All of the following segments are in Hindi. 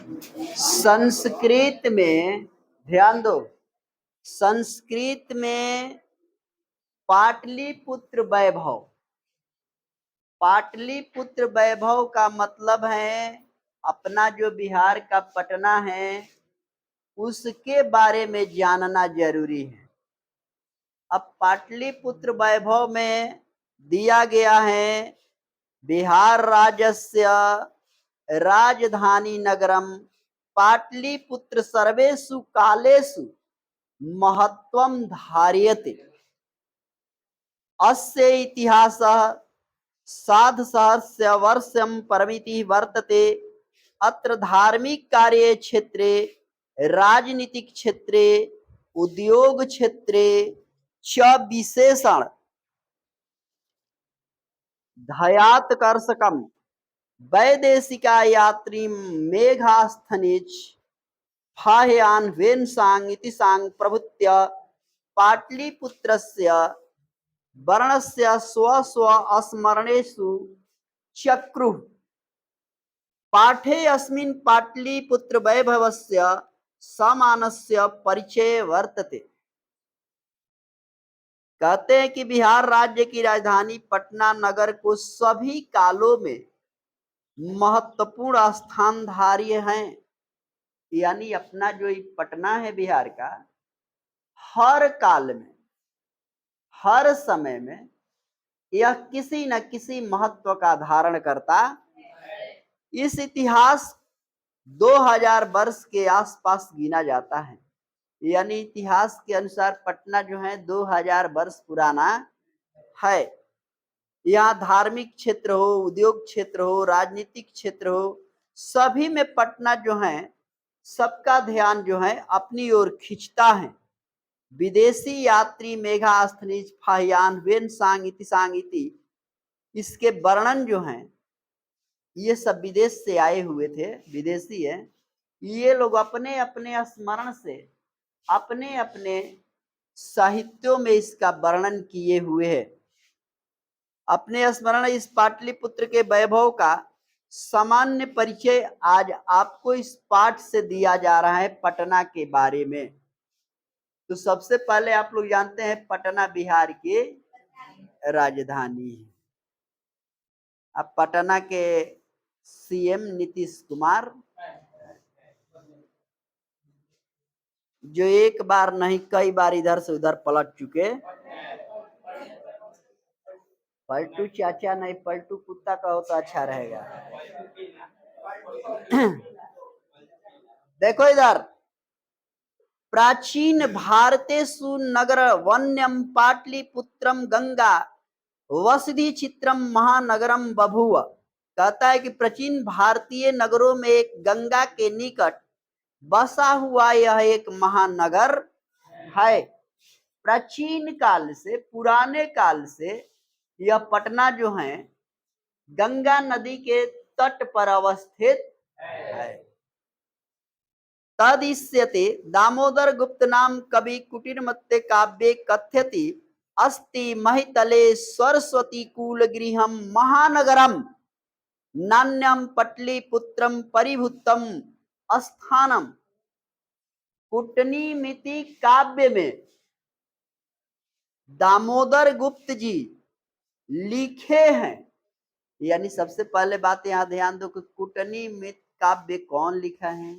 संस्कृत में ध्यान दो, संस्कृत में पाटलिपुत्र वैभव, पाटलिपुत्र वैभव का मतलब है अपना जो बिहार का पटना है उसके बारे में जानना जरूरी है। अब पाटलिपुत्र वैभव में दिया गया है बिहार राज्यस्य राजधानी नगरम पाटलिपुत्र सर्वेषु कालेषु महत्वं धार्यते। अस्य इतिहासः सार्धसहस्र वर्षं परिमितिः वर्तते। अत्र धार्मिक कार्य क्षेत्रे, राजनीतिक क्षेत्रे, उद्योग क्षेत्रे च विशेषण धयात्कर्षकम् वैदेशिका यात्री मेघास्थनीच फाह्यान वेनसांग इति सांग प्रभृत्य पाटलिपुत्रस्य वर्णस्य स्व स्व स्मरणेषु चक्रुः। पाठे अस्मिन् पाटलिपुत्र वैभवस्य समानस्य परिचय वर्तते। कहते हैं कि बिहार राज्य की राजधानी पटना नगर को सभी कालों में महत्वपूर्ण स्थान धार्य हैं। यानी अपना जो पटना है बिहार का, हर काल में, हर समय में यह किसी न किसी महत्व का धारण करता। इस इतिहास 2000 वर्ष के आसपास गिना जाता है। यानी इतिहास के अनुसार पटना जो है 2000 वर्ष पुराना है। यहाँ धार्मिक क्षेत्र हो, उद्योग क्षेत्र हो, राजनीतिक क्षेत्र हो, सभी में पटना जो है सबका ध्यान जो है अपनी ओर खींचता है। विदेशी यात्री मेघास्थनीज फाह्यान वेन सांगिति इसके वर्णन जो हैं ये सब विदेश से आए हुए थे, विदेशी है। ये लोग अपने अपने स्मरण से अपने अपने साहित्यों में इसका वर्णन किए हुए हैं। अपने स्मरण इस पाटलिपुत्र के वैभव का सामान्य परिचय आज आपको इस पाठ से दिया जा रहा है पटना के बारे में। तो सबसे पहले आप लोग जानते हैं पटना बिहार की राजधानी है। अब पटना के सीएम नीतीश कुमार, जो एक बार नहीं कई बार इधर से उधर पलट चुके। पलटू चाचा नहीं, पलटू कुत्ता कहो तो अच्छा रहेगा। देखो इधर, प्राचीन भारतेषु नगर वन्यम पाटलिपुत्रम गंगा वसति चित्रम महानगरम बभूव। कहता है कि प्राचीन भारतीय नगरों में एक गंगा के निकट बसा हुआ यह एक महानगर है। प्राचीन काल से, पुराने काल से यह पटना जो है गंगा नदी के तट पर अवस्थित है। तदिष्यते दामोदर गुप्त नाम कवि कुटीर मत्ते काव्ये कथ्यति अस्ति महितले सरस्वती कूल गृहम महानगरम नान्यम पटलिपुत्रम परिभूतम स्थानम। कुटनीमिति काव्य में दामोदर गुप्त जी लिखे हैं। यानी सबसे पहले बात यहां ध्यान दो कि कुटनीमित काव्य कौन लिखा है?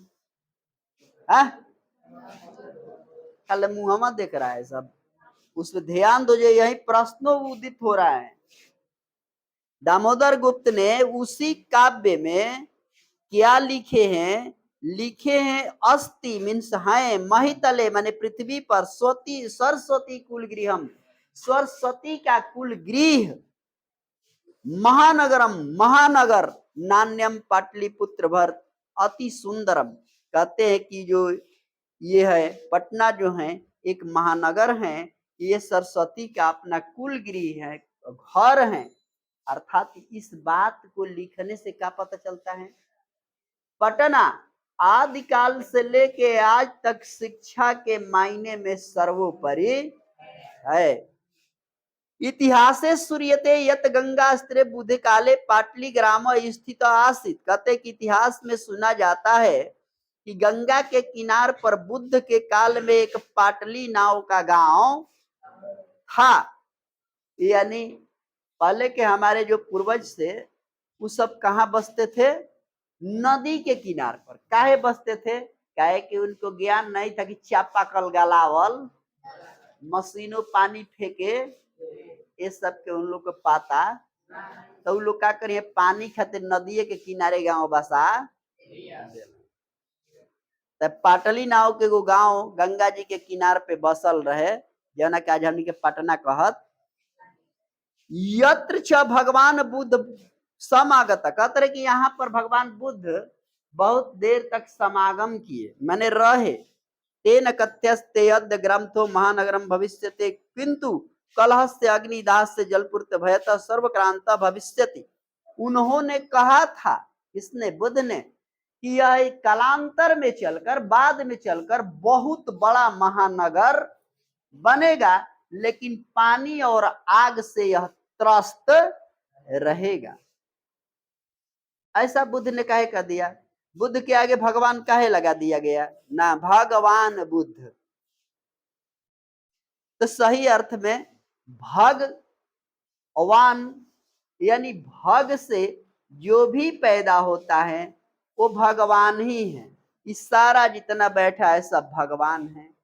कल मुहम्मद देख रहा है सब, उसमें ध्यान दो, जो यही प्रश्नों उदित हो रहा है। दामोदर गुप्त ने उसी काव्य में क्या लिखे हैं? लिखे हैं अस्ति मीन्स है, महितले माने पृथ्वी पर, स्वती सरस्वती कुल गृहम सरस्वती का कुल गृह, महानगरम महानगर, नान्यम पाटलिपुत्र भर अति सुंदरम। कहते हैं कि जो ये है पटना जो है एक महानगर है, ये सरस्वती का अपना कुल गृह है, घर है। अर्थात इस बात को लिखने से क्या पता चलता है? पटना आदिकाल से लेके आज तक शिक्षा के मायने में सर्वोपरि है। इतिहासे सूर्यते यत गंगा स्त्रे बुध काले पाटली ग्राम स्थित आसित। कहते कि इतिहास में सुना जाता है कि गंगा के किनार पर बुद्ध के काल में एक पाटली नाव का गांव था। यानी पहले के हमारे जो पूर्वज थे वो सब कहाँ बसते थे? नदी के किनार पर। काहे बसते थे? काहे कि उनको ज्ञान नहीं था कि चापाकल गलावल, मशीनों पानी फेंके, ये सब के उन लोग को पाता। तो उन लोग का करिए, पानी खातिर नदिये के किनारे गांव बसा। तो पाटली नाव के वो गांव गंगा जी के किनार पे बसल रहे, जना के आज हमनी के पटना कहत। यत्र छ भगवान बुद्ध समागत, कहते रहे कि यहाँ पर भगवान बुद्ध बहुत देर तक समागम किए, मैंने रहे। तेन कथ्यस्ते यद्य ग्रंथो महानगरम भविष्यते किंतु कलहस्य अग्निदास्य जलपूर्त भयतः सर्वक्रांता भविष्यति। उन्होंने कहा था, इसने बुद्ध ने, कि यह कालांतर में चलकर, बाद में चलकर बहुत बड़ा महानगर बनेगा, लेकिन पानी और आग से यह त्रस्त रहेगा। ऐसा बुद्ध ने काहे कह दिया? बुद्ध के आगे भगवान काहे लगा दिया गया ना? भगवान बुद्ध। तो सही अर्थ में भगवान यानी भग से जो भी पैदा होता है वो भगवान ही है। इस सारा जितना बैठा है सब भगवान है।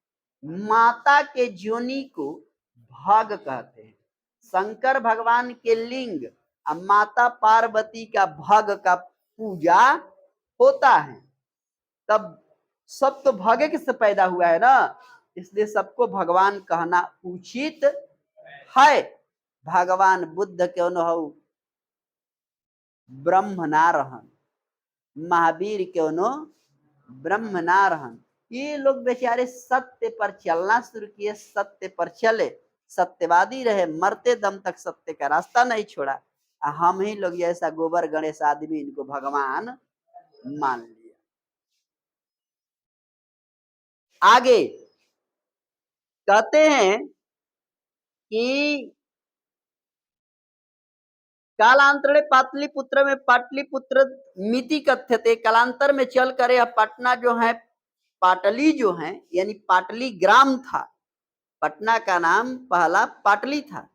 माता के जोनी को भग कहते हैं। शंकर भगवान के लिंग और माता पार्वती का भग का पूजा होता है। तब सब तो भगे के से पैदा हुआ है ना, इसलिए सबको भगवान कहना उचित है। भगवान बुद्ध क्यों न हो ब्रह्म ना रहन, महावीर क्यों न ब्रह्म ना रहन। ये लोग बेचारे सत्य पर चलना शुरू किए, सत्य पर चले, सत्यवादी रहे, मरते दम तक सत्य का रास्ता नहीं छोड़ा। हम ही लोग ऐसा गोबर गणेश आदमी इनको भगवान मान लिया। आगे कहते हैं कि कालांतरे पाटलिपुत्र में पाटलिपुत्र मिति कथ्यते, कालांतर में चल कर यह पटना जो है, पाटली जो है यानी पाटली ग्राम था। पटना का नाम पहला पाटली था,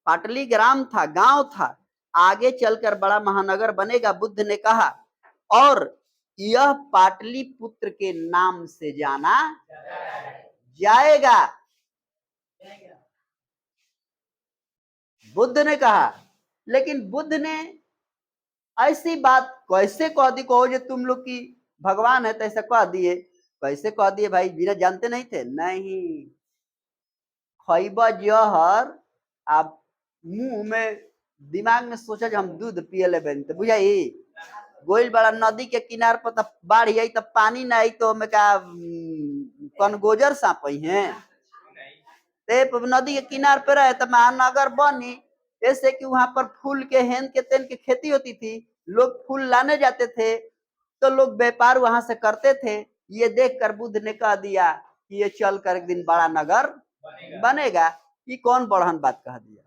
पाटली ग्राम था, गांव था। आगे चलकर बड़ा महानगर बनेगा, बुद्ध ने कहा। और यह पाटलिपुत्र के नाम से जाना जाएगा, बुद्ध ने कहा। लेकिन बुद्ध ने ऐसी बात कैसे कह दी? कहो जो तुम लोग की भगवान है तो ऐसा कह दिए। कैसे कह दिए भाई? बिना जानते नहीं थे? नहीं। खैबा जहर आप मुंह में, दिमाग में सोचा हम दूध पिए ले बन तो बुझाई। गोइल बड़ा नदी के किनार पर तब बाढ़ आई तब पानी ना आई तो हमें का कौन गोजर सांप है? नदी के किनार पे रहे तो महानगर बनी, ऐसे कि वहां पर फूल के हेन के तेन की खेती होती थी, लोग फूल लाने जाते थे तो लोग व्यापार वहां से करते थे। ये देखकर बुद्ध ने कह दिया कि ये चल कर एक दिन बड़ा नगर बनेगा। ये कौन बढ़न बात कह दिया?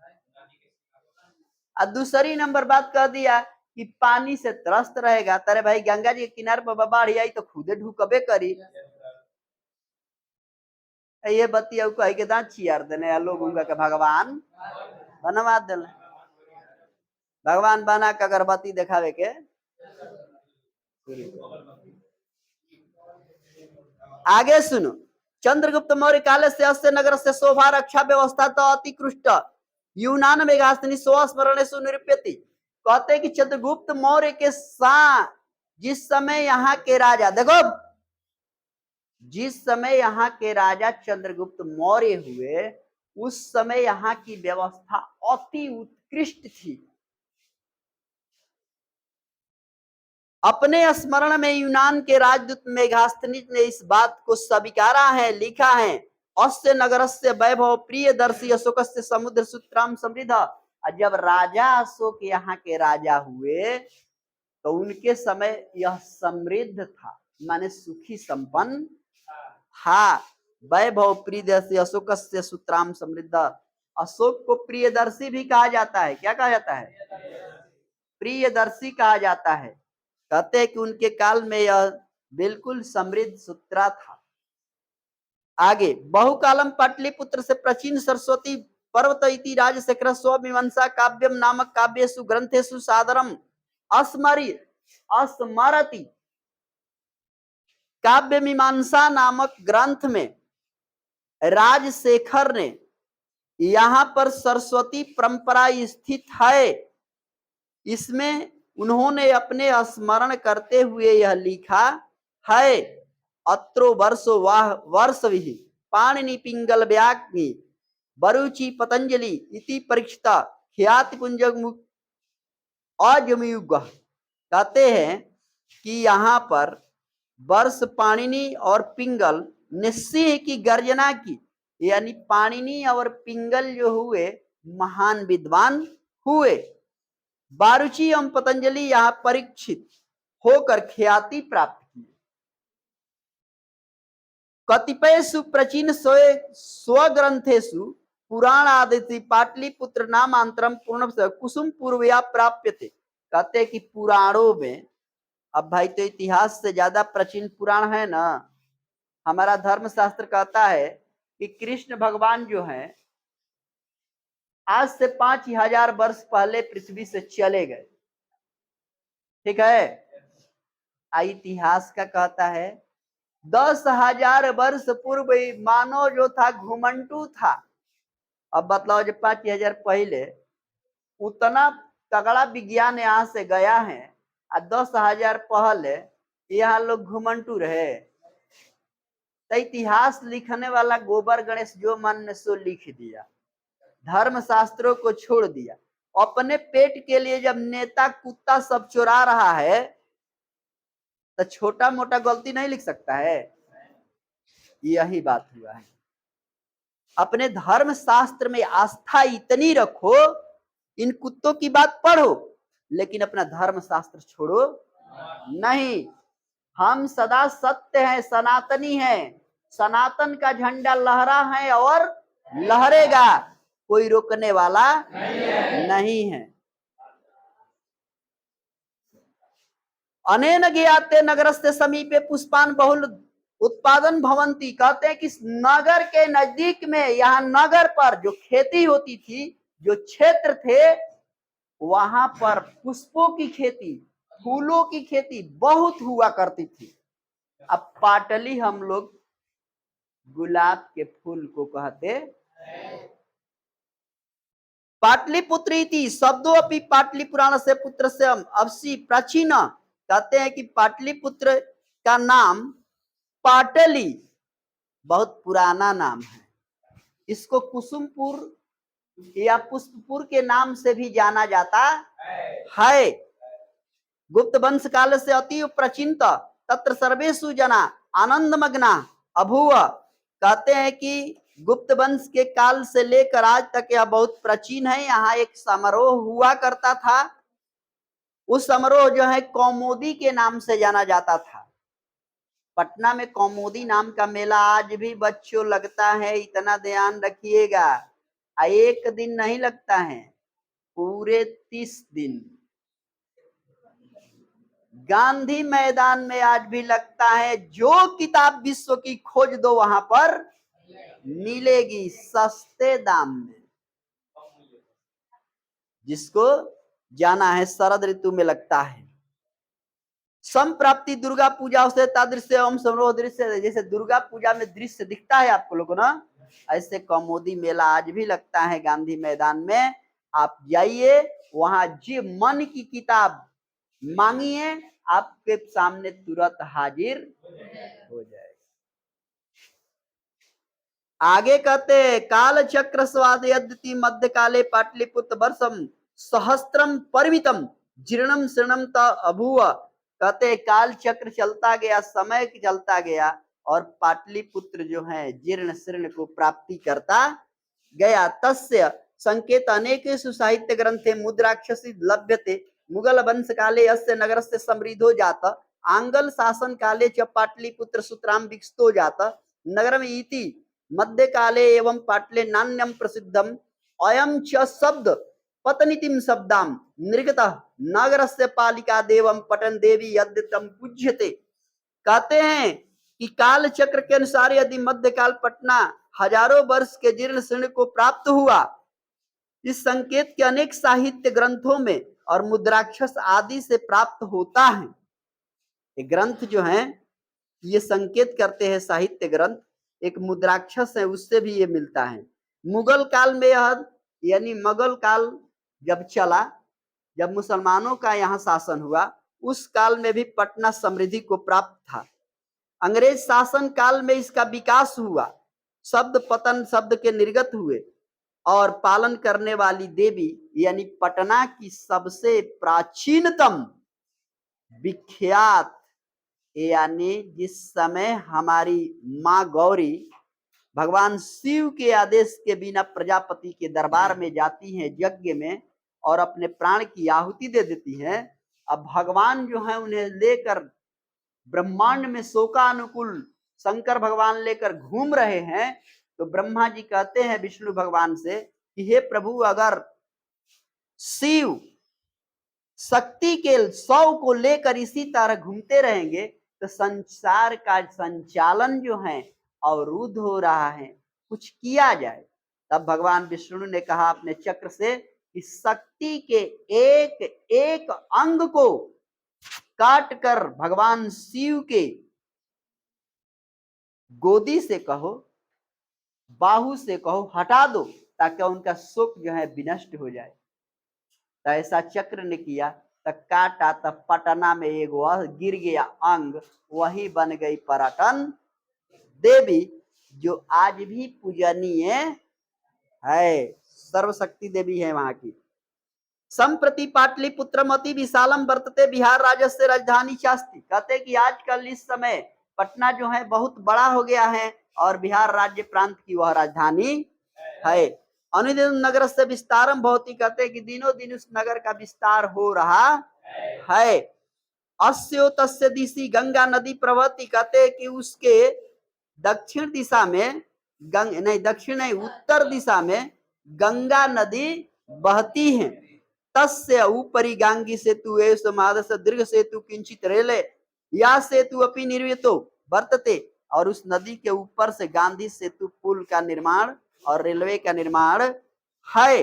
और दूसरी नंबर बात कह दिया कि पानी से त्रस्त रहेगा। तेरे भाई गंगा जी के किनारे पर बाढ़ आई तो खुदे ढुकबे करी। ये बतिया कह के दांत चियार देने लोग उनका के भगवान बनवा देले। भगवान बना के अगरबत्ती दिखावे के। आगे सुनो, चंद्रगुप्त मौर्य काल से अस्य नगर से शोभा रक्षा व्यवस्था तो अतिकृष्ट यूनान मेघास्तनी स्वस्मरण सुनिरूप्यति। कहते कि चंद्रगुप्त मौर्य के साथ जिस समय यहाँ के राजा, देखो जिस समय यहाँ के राजा चंद्रगुप्त मौर्य हुए उस समय यहाँ की व्यवस्था अति उत्कृष्ट थी। अपने स्मरण में यूनान के राजदूत मेघास्तनी ने इस बात को स्वीकारा है, लिखा है। अस्य नगरस्य वैभव प्रियदर्शी अशोक से समुद्र सूत्राम समृद्ध। जब राजा अशोक यहाँ के राजा हुए तो उनके समय यह समृद्ध था, माने सुखी संपन्न था। वैभव प्रियदर्शी अशोक से सूत्राम समृद्ध। अशोक को प्रियदर्शी भी कहा जाता है। क्या कहा जाता है? प्रियदर्शी कहा जाता है। कहते हैं कि उनके काल में यह बिल्कुल समृद्ध सुतरा था। आगे बहुकालम पाटलिपुत्र से प्राचीन सरस्वती पर्वत इति राजशेखर स्वमीमांसा काव्यम नामक काव्येषु ग्रंथेषु सादरम अस्मरति। काव्य मीमांसा नामक ग्रंथ में राजशेखर ने यहां पर सरस्वती परंपरा स्थित है, इसमें उन्होंने अपने स्मरण करते हुए यह लिखा है। अत्रो वर्षो वाह वर्ष विहि पाणिनि पिंगल व्याग्नि बरुचि पतंजलि इति परीक्षिता ख्याति कुंज अजमयुग। कहते हैं कि यहाँ पर वर्ष पाणिनि और पिंगल ने सिंह की गर्जना की, यानी पाणिनि और पिंगल जो हुए महान विद्वान हुए। बारुचि एवं पतंजलि यहाँ परीक्षित होकर ख्याति प्राप्त की। कतिपयेषु प्राचीन स्वग्रंथेषु पुराण आदि पाटलिपुत्र नामांतरम पूर्ण कुसुम पूर्वया प्राप्यते। कहते कि पुराणों में, अब भाई तो इतिहास से ज्यादा प्राचीन पुराण है ना, हमारा धर्मशास्त्र कहता है कि कृष्ण भगवान जो हैं आज से 5000 वर्ष पहले पृथ्वी से चले गए, ठीक है। इतिहास का कहता है 10,000 वर्ष पूर्व मानव जो था घुमंटू था। अब बतलाओ जब 5000 पहले उतना तगड़ा विज्ञान यहाँ से गया है और 10,000 पहले यहाँ लोग घुमंटू रहे। तो इतिहास लिखने वाला गोबर गणेश जो मन ने सो लिख दिया, धर्मशास्त्रों को छोड़ दिया। अपने पेट के लिए जब नेता कुत्ता सब चुरा रहा है तो छोटा मोटा गलती नहीं लिख सकता है। यही बात हुआ है। अपने धर्म शास्त्र में आस्था इतनी रखो, इन कुत्तों की बात पढ़ो, लेकिन अपना धर्म शास्त्र छोड़ो नहीं। हम सदा सत्य हैं, सनातनी हैं, सनातन का झंडा लहरा है और लहरेगा, कोई रोकने वाला नहीं है। अनेन ज्ञाते नगरस्य समीपे पुष्पान बहुल उत्पादन भवंती। कहते हैं कि नगर के नजदीक में, यहाँ नगर पर जो खेती होती थी, जो क्षेत्र थे, वहां पर पुष्पों की खेती, फूलों की खेती बहुत हुआ करती थी। अब पाटली हम लोग गुलाब के फूल को कहते। पाटलिपुत्री थी शब्दों अपनी पाटलिपुराण से पुत्र से अवसी प्राचीन। कहते हैं कि पाटलिपुत्र का नाम पाटली बहुत पुराना नाम है। इसको कुसुमपुर या पुष्पपुर के नाम से भी जाना जाता है। गुप्त वंश काल से अति प्राचीन तत्र सर्वेषु जना आनंदमग्ना अभूव। कहते हैं कि गुप्त वंश के काल से लेकर आज तक यह बहुत प्राचीन है। यहाँ एक समारोह हुआ करता था, उस समारोह जो है कौमुदी के नाम से जाना जाता था। पटना में कौमुदी नाम का मेला आज भी बच्चों लगता है, इतना ध्यान रखिएगा। एक दिन नहीं लगता है, पूरे 30 दिन। गांधी मैदान में आज भी लगता है। जो किताब विश्व की खोज दो वहां पर मिलेगी सस्ते दाम में। जिसको जाना है शरद ऋतु में लगता है। संप्राप्ति दुर्गा पूजा से तादृश्य एवं समारोह दृश्य, जैसे दुर्गा पूजा में दृश्य दिखता है आपको लोगों ना, ऐसे कौमुदी मेला आज भी लगता है गांधी मैदान में। आप जाइए वहां, जी मन की किताब मांगिए, आपके सामने तुरंत हाजिर हो जाएगा। आगे कहते काल चक्र स्वाद यद्यति मध्य काले पाटलिपुत्र वर्षम सहस्त्रम परिमितम जीर्णम शीर्णम त अभूव। कहते काल चक्र चलता गया, समय चलता गया और पाटलिपुत्र जो है जीर्ण शीर्ण को प्राप्ति करता गया। तस्य संकेत अनेकेषु साहित्य ग्रंथे मुद्राक्षसी लभ्यते। मुगल वंश काले अस्य नगरस्य समृद्धो जात। आंगल शासन काले च पाटलिपुत्र सूत्राम विकसितो जात। नगरम इति मध्य काले एवं पाटले नान्यम प्रसिद्धम। अयम च शब्द पतनितिम शब्दाम निर्गतः नगरस्य पालिका देवम पटन देवी यद्यतम पूज्यते। कहते हैं कि काल चक्र के अनुसार यदि मध्यकाल पटना हजारों वर्ष के जीर्ण शीर्ण को प्राप्त हुआ, इस संकेत के अनेक साहित्य ग्रंथों में और मुद्राक्षस आदि से प्राप्त होता है। ये ग्रंथ जो हैं ये संकेत करते हैं, साहित्य ग्रंथ, एक मुद्राक्षस है उससे भी ये मिलता है। मुगल काल में यह यानी मुगल काल जब चला, जब मुसलमानों का यहाँ शासन हुआ, उस काल में भी पटना समृद्धि को प्राप्त था। अंग्रेज शासन काल में इसका विकास हुआ, शब्द पतन शब्द के निर्गत हुए और पालन करने वाली देवी यानी पटना की सबसे प्राचीनतम विख्यात यानी जिस समय हमारी माँ गौरी भगवान शिव के आदेश के बिना प्रजापति के दरबार में जाती हैं यज्ञ में और अपने प्राण की आहुति दे देती हैं, अब भगवान जो है उन्हें लेकर ब्रह्मांड में शोकानुकूल शंकर भगवान लेकर घूम रहे हैं, तो ब्रह्मा जी कहते हैं विष्णु भगवान से कि हे प्रभु, अगर शिव शक्ति के 100 को लेकर इसी तरह घूमते रहेंगे तो संसार का संचालन जो है अवरुद्ध हो रहा है, कुछ किया जाए। तब भगवान विष्णु ने कहा अपने चक्र से कि शक्ति के एक एक अंग को काट कर भगवान शिव के गोदी से कहो, बाहु से कहो हटा दो, ताकि उनका शोक जो है विनष्ट हो जाए। तो ऐसा चक्र ने किया, तब काटा, तब पटना में एक वह गिर गया अंग, वही बन गई पर्यटन देवी, जो आज भी पूजनीय है, सर्वशक्ति देवी है वहां की। संप्रति पाटलिपुत्रम अति विशालम वर्तते बिहार राज्य राजधानी चास्ति। कहते कि आजकल इस समय पटना जो है बहुत बड़ा हो गया है और बिहार राज्य प्रांत की वह राजधानी है। अनुदिन नगर से विस्तारम भवति, कहते कि दिनों दिन उस नगर का विस्तार हो रहा है। अस्यो तस्य दिशि गंगा नदी प्रवहति, कहते कि उसके दक्षिण दिशा में दक्षिण नहीं उत्तर दिशा में गंगा नदी बहती है। तस्य ऊपरी गांगी सेतु एष मादस दीर्घ सेतु किंचित रेले, या सेतु अपि निर्मितो वर्तते, और उस नदी के ऊपर से गांधी सेतु पुल का निर्माण और रेलवे का निर्माण है।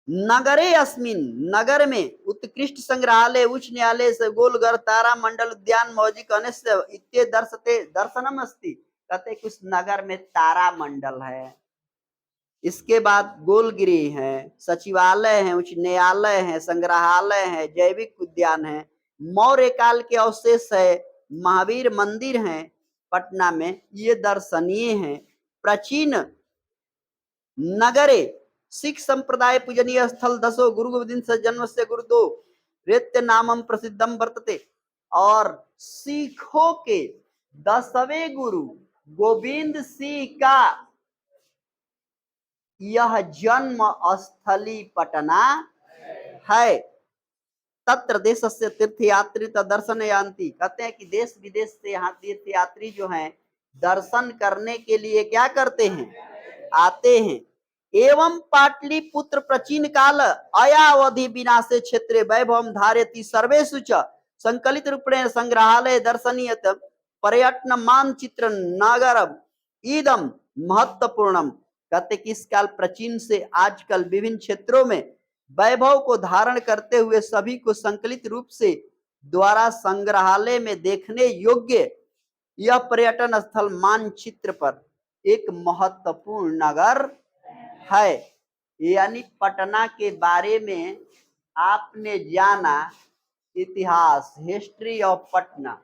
नगरे अस्मिन, नगर में उत्कृष्ट संग्रहालय उच्च न्यायालय से गोलघर तारा मंडल उद्यान मौजिक अनस्य इत्ते दर्शते दर्शनम अस्ति, कहते कि उस नगर में तारा मंडल है, इसके बाद गोलगिरी है, सचिवालय है, उच्च न्यायालय है, संग्रहालय है, जैविक उद्यान है, मौर्य काल के अवशेष है, महावीर मंदिर है पटना में, ये दर्शनीय है। प्राचीन नगरे सिख संप्रदाय पूजनीय स्थल दसो गुरु गोविंद से जन्म से गुरुदो रेत्य नामम प्रसिद्धम वर्तते, और सिखों के 10वें गुरु गोविंद सिंह का यह जन्म स्थली पटना है। तत्र देश से तीर्थयात्री दर्शन यान्ति, कहते हैं कि देश विदेश से यहाँ तीर्थयात्री जो हैं दर्शन करने के लिए क्या करते हैं, आते हैं। एवं पाटलिपुत्र प्राचीन काल अयावधि विनाशे क्षेत्रे वैभवम धारयति सर्वेषु च संकलित रूपेण संग्रहालय दर्शनीयत पर्यटन मानचित्र नगरम इदम महत्वपूर्णम, कहते कि इस काल प्राचीन से आजकल विभिन्न क्षेत्रों में वैभव को धारण करते हुए सभी को संकलित रूप से द्वारा संग्रहालय में देखने योग्य यह पर्यटन स्थल मानचित्र पर एक महत्वपूर्ण नगर है। यानी पटना के बारे में आपने जाना, इतिहास, हिस्ट्री ऑफ पटना,